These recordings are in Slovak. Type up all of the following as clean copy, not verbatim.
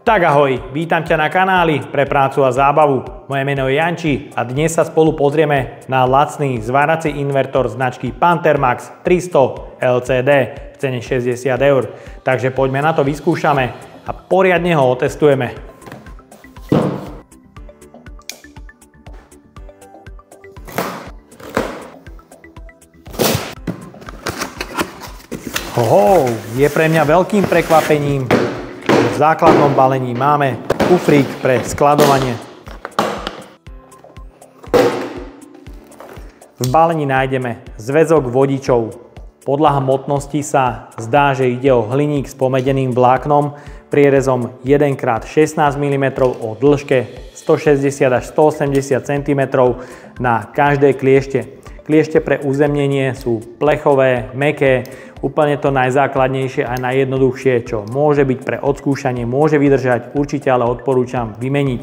Tak ahoj, vítam ťa na kanáli pre prácu a zábavu. Moje meno je Janči a dnes sa spolu pozrieme na lacný zvárací invertor značky Panthermax 300 LCD v cene 60 €. Takže poďme na to, vyskúšame a poriadne ho otestujeme. Je pre mňa veľkým prekvapením. V základnom balení máme kufrík pre skladovanie. V balení nájdeme zväzok vodičov. Podľa hmotnosti sa zdá, že ide o hliník s pomedeným vláknom prierezom 1x16 mm o dĺžke 160 až 180 cm na každé kliešte. Kliešte pre uzemnenie sú plechové, mäkké, úplne to najzákladnejšie a najjednoduchšie, čo môže byť pre odskúšanie, môže vydržať, určite ale odporúčam vymeniť.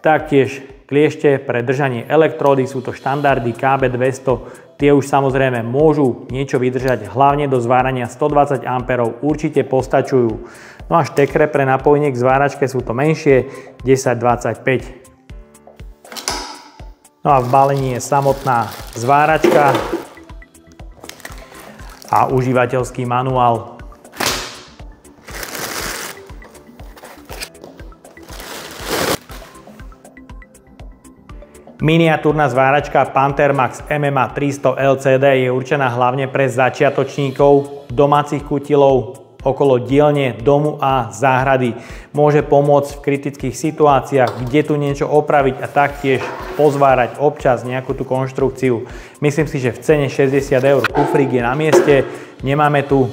Taktiež kliešte pre držanie elektródy sú to štandardy KB200, tie už samozrejme môžu niečo vydržať, hlavne do zvárania 120 A určite postačujú. No a štekre pre napojenie k zváračke sú to menšie, 10-25. No a v balení je samotná zváračka a užívateľský manuál. Miniatúrna zváračka Panthermax MMA 300 LCD je určená hlavne pre začiatočníkov, domácich kutilov, okolo dielne, domu a záhrady. Môže pomôcť v kritických situáciách, kde tu niečo opraviť a taktiež pozvárať občas nejakú tú konštrukciu. Myslím si, že v cene 60 € kufrík je na mieste. Nemáme tu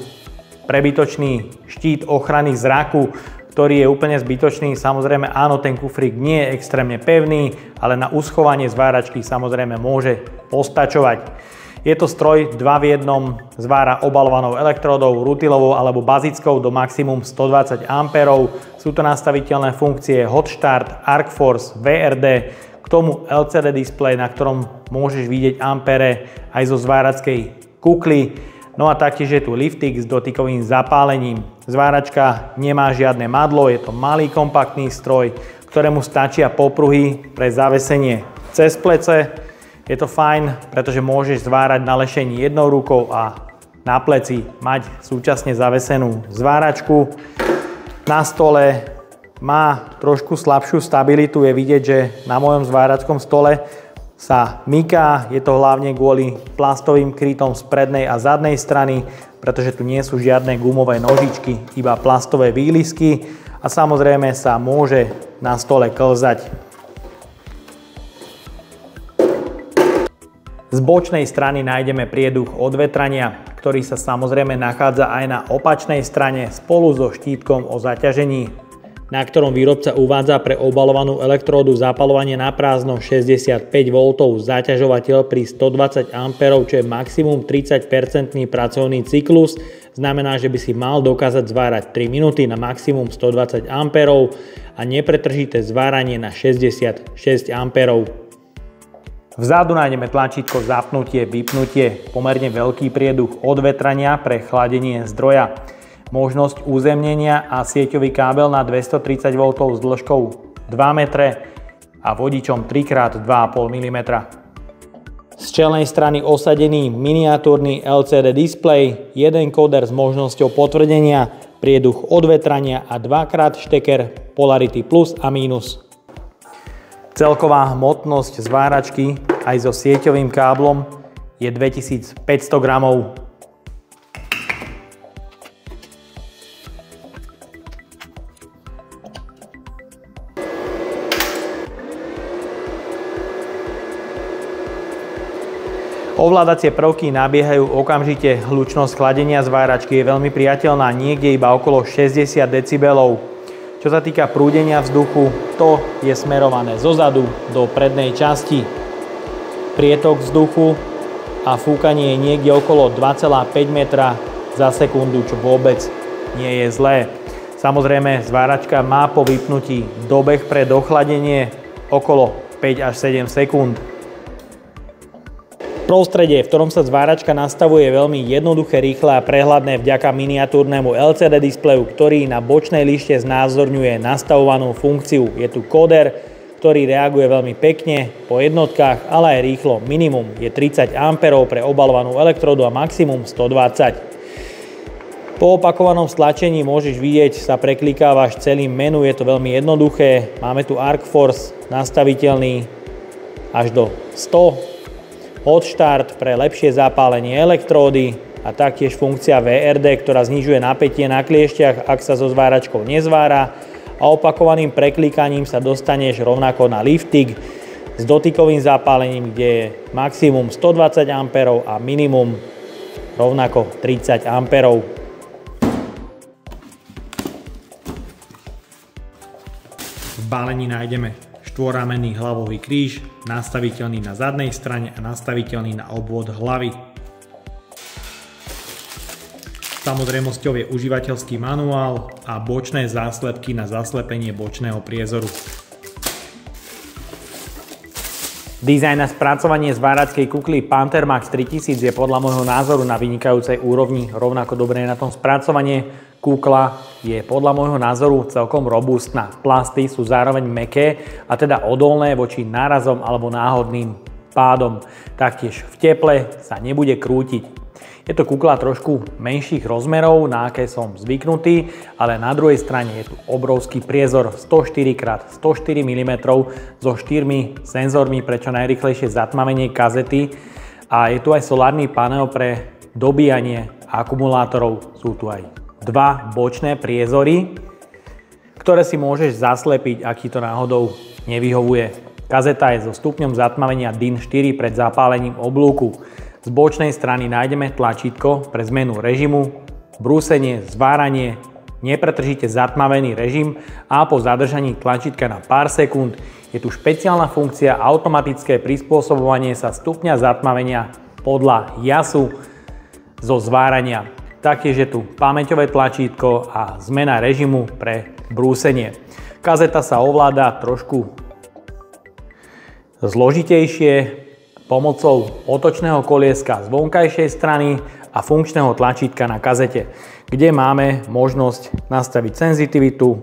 prebytočný štít ochrany zraku, ktorý je úplne zbytočný. Samozrejme áno, ten kufrík nie je extrémne pevný, ale na uschovanie zváračky samozrejme môže postačovať. Je to stroj 2 v 1, zvára obalovanou elektródou, rutilovou alebo bazickou do maximum 120 A. Sú to nastaviteľné funkcie Hot Start, Arc Force, VRD, k tomu LCD displej, na ktorom môžeš vidieť ampere aj zo zvárackej kukly. No a taktiež je tu liftik s dotykovým zapálením. Zváračka nemá žiadne madlo, je to malý kompaktný stroj, ktorému stačia popruhy pre zavesenie cez plece. Je to fajn, pretože môžeš zvárať na lešení jednou rukou a na pleci mať súčasne zavesenú zváračku. Na stole má trošku slabšiu stabilitu, je vidieť, že na mojom zvárackom stole sa myká. Je to hlavne kvôli plastovým krytom z prednej a zadnej strany, pretože tu nie sú žiadne gumové nožičky, iba plastové výlisky a samozrejme sa môže na stole klzať. Z bočnej strany nájdeme prieduch odvetrania, ktorý sa samozrejme nachádza aj na opačnej strane spolu so štítkom o zaťažení, na ktorom výrobca uvádza pre obalovanú elektródu zapaľovanie na prázdno 65 V zaťažovateľ pri 120 A, čo je maximum 30% pracovný cyklus. Znamená, že by si mal dokázať zvárať 3 minúty na maximum 120 A a nepretržité zváranie na 66 A. Vzadu nájdeme tlačítko zapnutie, vypnutie, pomerne veľký prieduch odvetrania pre chladenie zdroja, možnosť uzemnenia a sieťový kábel na 230 V s dĺžkou 2 m a vodičom 3x2,5 mm. Z čelnej strany osadený miniatúrny LCD displej, jeden kóder s možnosťou potvrdenia, prieduch odvetrania a 2x šteker polarity plus a mínus. Celková hmotnosť zváračky aj so sieťovým káblom je 2500 gramov. Ovládacie prvky nabiehajú okamžite, hlučnosť chladenia zváračky je veľmi priateľná, niekde iba okolo 60 decibelov. Čo sa týka prúdenia vzduchu, to je smerované zozadu do prednej časti. Prietok vzduchu a fúkanie je niekde okolo 2,5 metra za sekundu, čo vôbec nie je zlé. Samozrejme, zváračka má po vypnutí dobeh pre dochladenie okolo 5 až 7 sekúnd. Prostredie, v ktorom sa zváračka nastavuje, je veľmi jednoduché, rýchle a prehľadné vďaka miniatúrnemu LCD displeju, ktorý na bočnej lište znázorňuje nastavovanú funkciu. Je tu kóder, ktorý reaguje veľmi pekne po jednotkách, ale aj rýchlo. Minimum je 30 A pre obalovanú elektródu a maximum 120. Po opakovanom stlačení môžeš vidieť, sa preklikávaš celým menu, je to veľmi jednoduché. Máme tu ArcForce nastaviteľný až do 100. Hot Start pre lepšie zapálenie elektródy a taktiež funkcia VRD, ktorá znižuje napätie na kliešťach, ak sa so zváračkou nezvára, a opakovaným preklikaním sa dostaneš rovnako na liftik s dotykovým zapálením, kde je maximum 120 A a minimum rovnako 30 A. V balení nájdeme štvorramenný hlavový kríž, nastaviteľný na zadnej strane a nastaviteľný na obvod hlavy. Samozrejmosťou je užívateľský manuál a bočné záslepky na zaslepenie bočného priezoru. Dizajn a spracovanie zváračkej kukly Panther Max 3000 je podľa môjho názoru na vynikajúcej úrovni, rovnako dobre na tom spracovanie. Kukla je podľa môjho názoru celkom robustná. Plasty sú zároveň mäkké a teda odolné voči nárazom alebo náhodným pádom. Taktiež v teple sa nebude krútiť. Je to kukla trošku menších rozmerov, na aké som zvyknutý, ale na druhej strane je tu obrovský priezor 104x104 mm so 4 senzormi pre čo najrýchlejšie zatmavenie kazety a je tu aj solárny panel pre dobíjanie akumulátorov. Sú tu aj dva bočné priezory, ktoré si môžeš zaslepiť, ak ti to náhodou nevyhovuje. Kazeta je so stupňom zatmavenia DIN 4 pred zapálením oblúku. Z bočnej strany nájdeme tlačítko pre zmenu režimu, brúsenie, zváranie, nepretržite zatmavený režim a po zadržaní tlačítka na pár sekúnd je tu špeciálna funkcia automatické prispôsobovanie sa stupňa zatmavenia podľa jasu zo zvárania. Taktiež je tu pamäťové tlačítko a zmena režimu pre brúsenie. Kazeta sa ovláda trošku zložitejšie pomocou otočného kolieska z vonkajšej strany a funkčného tlačítka na kazete, kde máme možnosť nastaviť senzitivitu,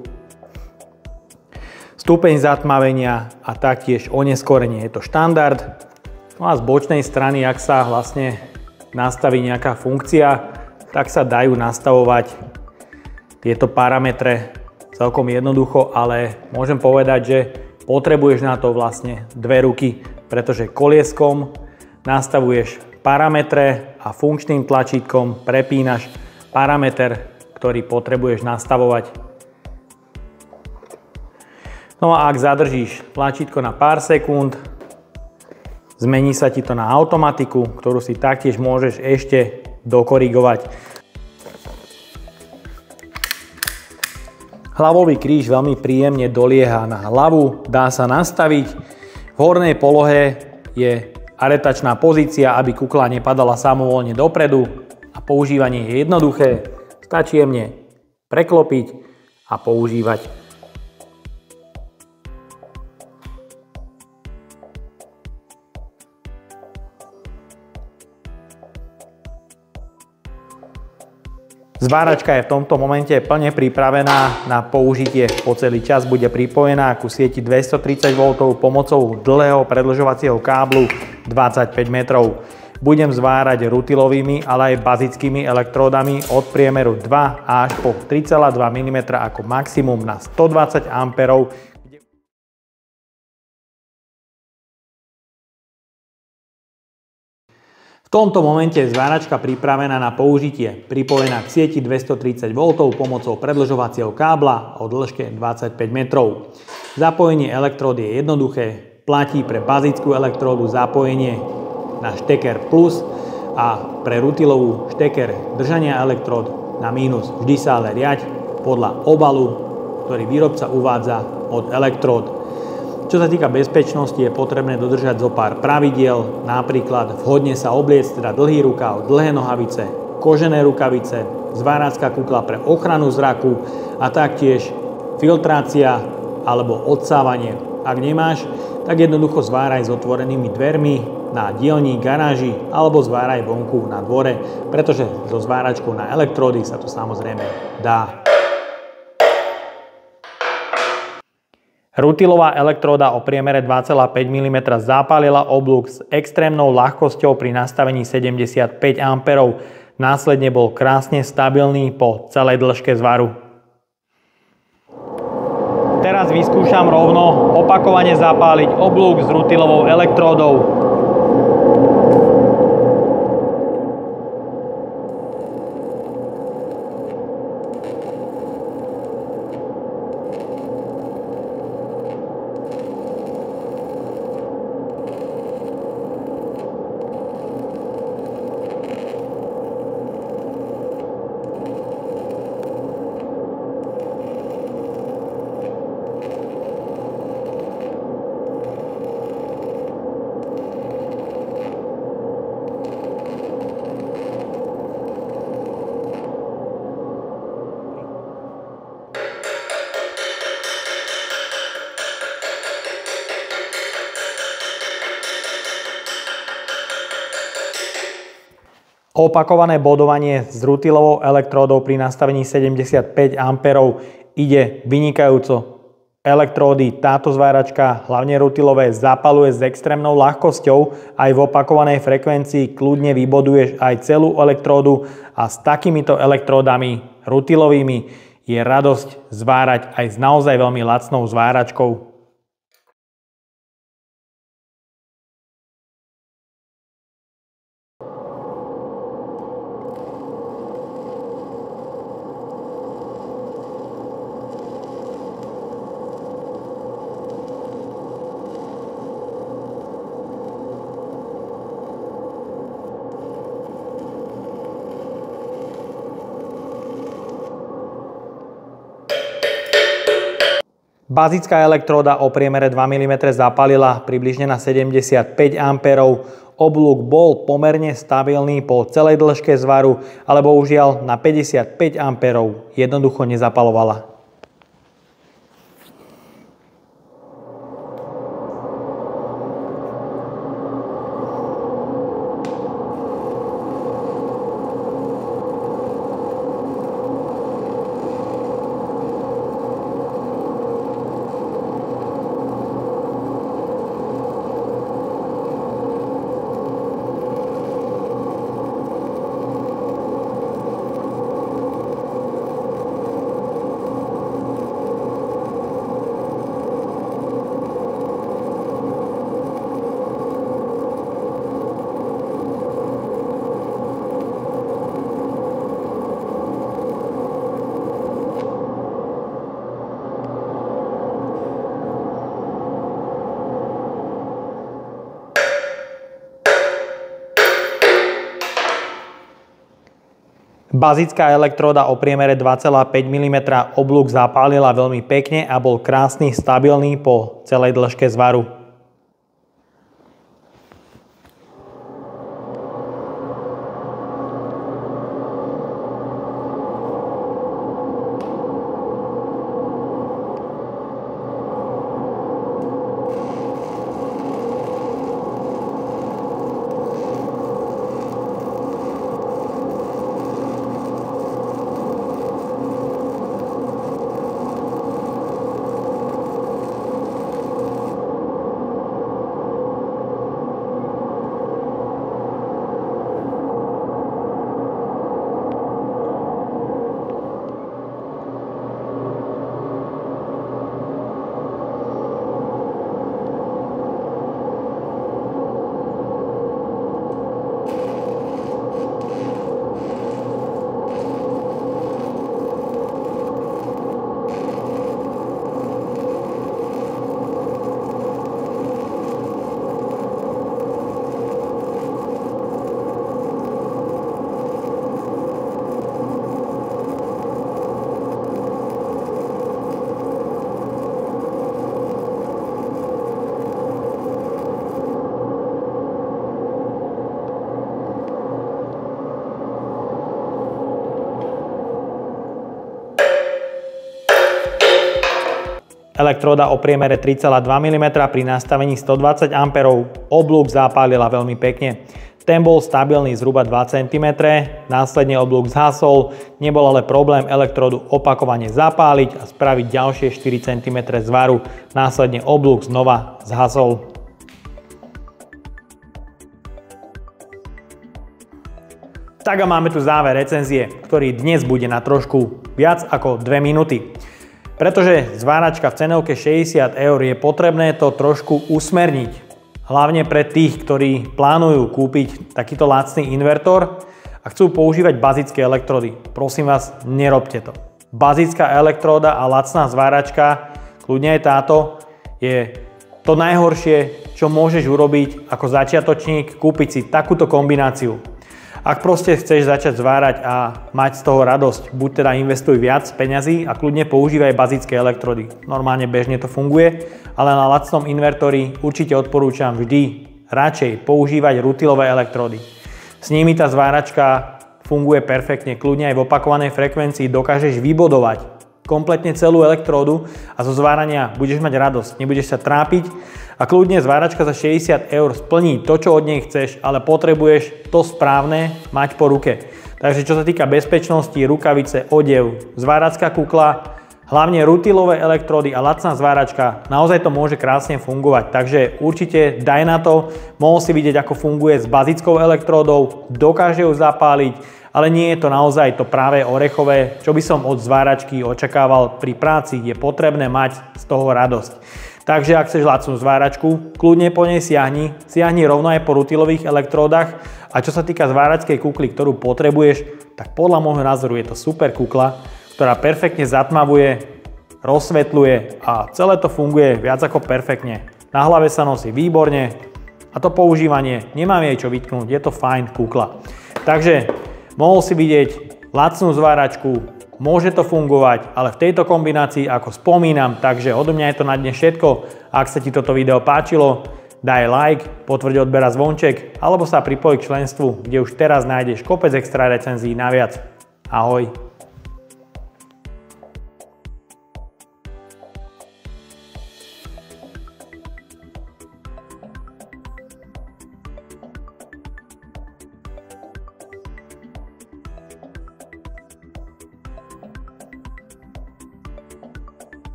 stupeň zatmavenia a taktiež oneskorenie. Je to štandard. No a z bočnej strany, ak sa vlastne nastaví nejaká funkcia, tak sa dajú nastavovať tieto parametre celkom jednoducho, ale môžem povedať, že potrebuješ na to vlastne dve ruky, pretože kolieskom nastavuješ parametre a funkčným tlačítkom prepínaš parameter, ktorý potrebuješ nastavovať. No a ak zadržíš tlačítko na pár sekúnd, zmení sa ti to na automatiku, ktorú si taktiež môžeš ešte dokorigovať. Hlavový kríž veľmi príjemne dolieha na hlavu, dá sa nastaviť. V hornej polohe je aretačná pozícia, aby kukla nepadala samovoľne dopredu a používanie je jednoduché. Stačí jemne preklopiť a používať. Zváračka je v tomto momente plne pripravená na použitie. Po celý čas bude pripojená ku sieti 230 V pomocou dlhého predĺžovacieho káblu 25 metrov. Budem zvárať rutilovými, ale aj bazickými elektródami od priemeru 2 až po 3,2 mm ako maximum na 120 A. V tomto momente je zváračka pripravená na použitie. Pripojená k sieti 230 V pomocou predĺžovacieho kábla o dĺžke 25 metrov. Zapojenie elektródy je jednoduché. Platí pre bazickú elektródu zapojenie na šteker plus a pre rutilovú šteker držania elektród na mínus. Vždy sa ale riaď podľa obalu, ktorý výrobca uvádza od elektród. Čo sa týka bezpečnosti, je potrebné dodržať zo pár pravidiel, napríklad vhodne sa obliecť, teda dlhý rukav, dlhé nohavice, kožené rukavice, zváračská kukla pre ochranu zraku a taktiež filtrácia alebo odsávanie. Ak nemáš, tak jednoducho zváraj s otvorenými dvermi na dielni, garáži alebo zváraj vonku na dvore, pretože so zváračkou na elektródy sa to samozrejme dá. Rutilová elektróda o priemere 2,5 mm zapálila oblúk s extrémnou ľahkosťou pri nastavení 75 A. Následne bol krásne stabilný po celej dĺžke zvaru. Teraz vyskúšam rovno opakovane zapáliť oblúk s rutilovou elektródou. Opakované bodovanie s rutilovou elektródou pri nastavení 75 A ide vynikajúco. Elektródy táto zváračka, hlavne rutilové, zapaluje s extrémnou ľahkosťou. Aj v opakovanej frekvencii kľudne vyboduješ aj celú elektródu a s takýmito elektródami rutilovými je radosť zvárať aj s naozaj veľmi lacnou zváračkou. Bazická elektróda o priemere 2 mm zapálila približne na 75 A. Oblúk bol pomerne stabilný po celej dĺžke zvaru, ale bohužiaľ na 55 A jednoducho nezapalovala. Bazická elektróda o priemere 2,5 mm oblúk zapálila veľmi pekne a bol krásny, stabilný po celej dĺžke zvaru. Elektróda o priemere 3,2 mm pri nastavení 120 A, oblúk zapálila veľmi pekne. Ten bol stabilný zhruba 2 cm, následne oblúk zhasol, nebol ale problém elektródu opakovane zapáliť a spraviť ďalšie 4 cm zvaru, následne oblúk znova zhasol. Tak a máme tu záver recenzie, ktorý dnes bude na trošku viac ako 2 minúty. Pretože zváračka v cenovke 60 € je potrebné to trošku usmerniť. Hlavne pre tých, ktorí plánujú kúpiť takýto lacný invertor a chcú používať bazické elektrody. Prosím vás, nerobte to. Bazická elektróda a lacná zváračka, kľudne aj táto, je to najhoršie, čo môžeš urobiť ako začiatočník, kúpiť si takúto kombináciu. Ak proste chceš začať zvárať a mať z toho radosť, buď teda investuj viac peňazí a kľudne používaj bazické elektrody. Normálne bežne to funguje, ale na lacnom invertori určite odporúčam vždy radšej používať rutilové elektrody. S nimi tá zváračka funguje perfektne, kľudne aj v opakovanej frekvencii dokážeš vybodovať kompletne celú elektródu a zo zvárania budeš mať radosť, nebudeš sa trápiť a kľudne zváračka za 60 € splní to, čo od nej chceš, ale potrebuješ to správne mať po ruke. Takže čo sa týka bezpečnosti, rukavice, odev, zváračka kukla, hlavne rutilové elektródy a lacná zváračka, naozaj to môže krásne fungovať. Takže určite daj na to, mohol si vidieť, ako funguje s bazickou elektródou, dokáže ju zapáliť, ale nie je to naozaj to práve orechové, čo by som od zváračky očakával pri práci, je potrebné mať z toho radosť. Takže ak chceš lacnú zváračku, kľudne po nej siahni rovno aj po rutilových elektródach a čo sa týka zváračkej kukly, ktorú potrebuješ, tak podľa môjho názoru je to super kukla, ktorá perfektne zatmavuje, rozsvetľuje a celé to funguje viac ako perfektne. Na hlave sa nosí výborne a to používanie, nemám jej čo vytknúť, je to fajn kukla. Takže mohol si vidieť lacnú zváračku, môže to fungovať, ale v tejto kombinácii, ako spomínam, takže odo mňa je to na dnes všetko. Ak sa ti toto video páčilo, daj like, potvrď odber a zvonček, alebo sa pripoj k členstvu, kde už teraz nájdeš kopec extra recenzií naviac. Ahoj!